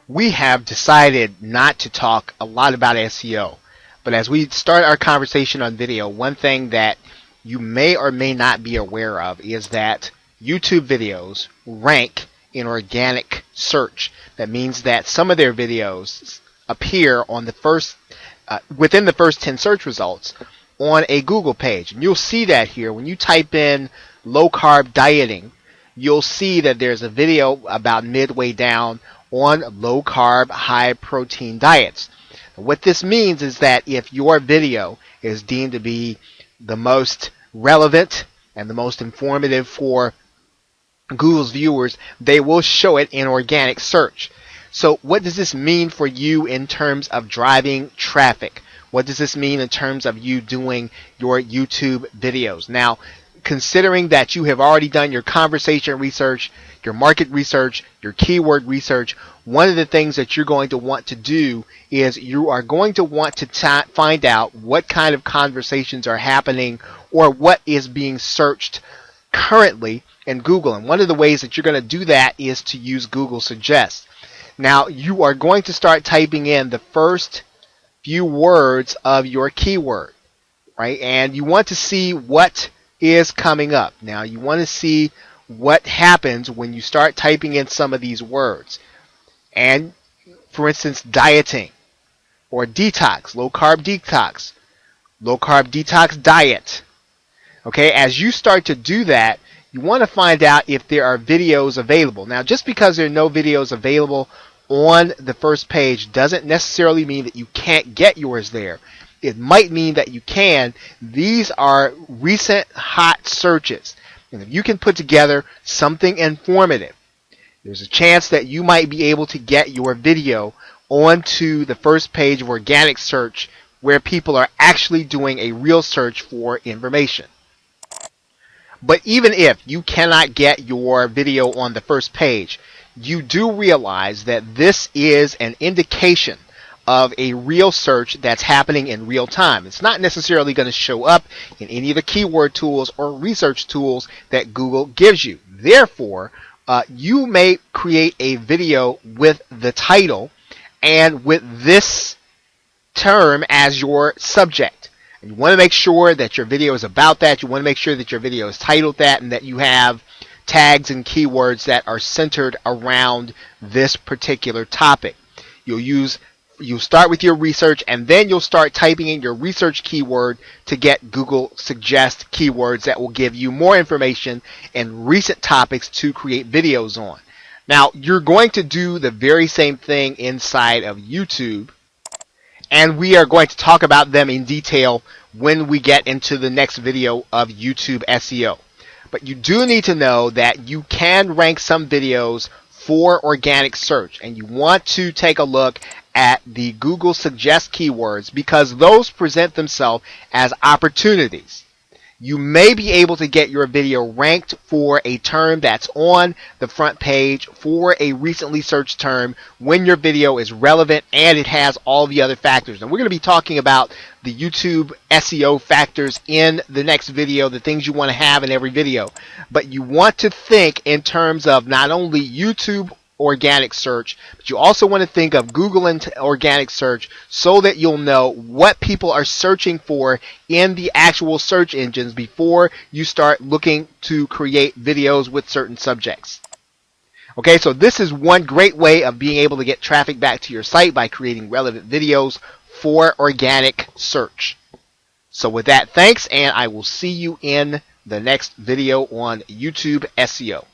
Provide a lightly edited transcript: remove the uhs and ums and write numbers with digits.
We have decided not to talk a lot about SEO, but as we start our conversation on video, one thing that you may or may not be aware of is that YouTube videos rank in organic search. That means that some of their videos appear on the first within the first 10 search results on a Google page. And you'll see that here when you type in low carb dieting. You'll see that there's a video about midway down on low carb, high protein diets. What this means is that if your video is deemed to be the most relevant and the most informative for Google's viewers, they will show it in organic search. So what does this mean for you in terms of driving traffic? What does this mean in terms of you doing your YouTube videos? Now, considering that you have already done your conversation research, your market research, your keyword research, one of the things that you're going to want to do is you are going to want to find out what kind of conversations are happening or what is being searched currently in Google. And one of the ways that you're going to do that is to use Google Suggest. Now, you are going to start typing in the first few words of your keyword, right? And you want to see what is coming up. Now, you want to see what happens when you start typing in some of these words. And, for instance, dieting or detox, low carb detox diet. Okay, as you start to do that, you want to find out if there are videos available. Now, just because there are no videos available on the first page doesn't necessarily mean that you can't get yours there. It might mean that you can. These are recent hot searches. And if you can put together something informative, there's a chance that you might be able to get your video onto the first page of organic search where people are actually doing a real search for information. But even if you cannot get your video on the first page, you do realize that this is an indication of a real search that's happening in real time. It's not necessarily going to show up in any of the keyword tools or research tools that Google gives you. Therefore, you may create a video with the title and with this term as your subject. And you want to make sure that your video is about that. You want to make sure that your video is titled that and that you have tags and keywords that are centered around this particular topic. You'll start with your research and then you'll start typing in your research keyword to get Google Suggest keywords that will give you more information and recent topics to create videos on. Now, you're going to do the very same thing inside of YouTube, and we are going to talk about them in detail when we get into the next video of YouTube SEO. But you do need to know that you can rank some videos for organic search, and you want to take a look at the Google Suggest keywords because those present themselves as opportunities. You may be able to get your video ranked for a term that's on the front page for a recently searched term when your video is relevant and it has all the other factors. And we're going to be talking about the YouTube SEO factors in the next video, the things you want to have in every video. But you want to think in terms of not only YouTube organic search, but you also want to think of Google and organic search so that you'll know what people are searching for in the actual search engines before you start looking to create videos with certain subjects. Okay, so this is one great way of being able to get traffic back to your site by creating relevant videos for organic search. So with that, thanks, and I will see you in the next video on YouTube SEO.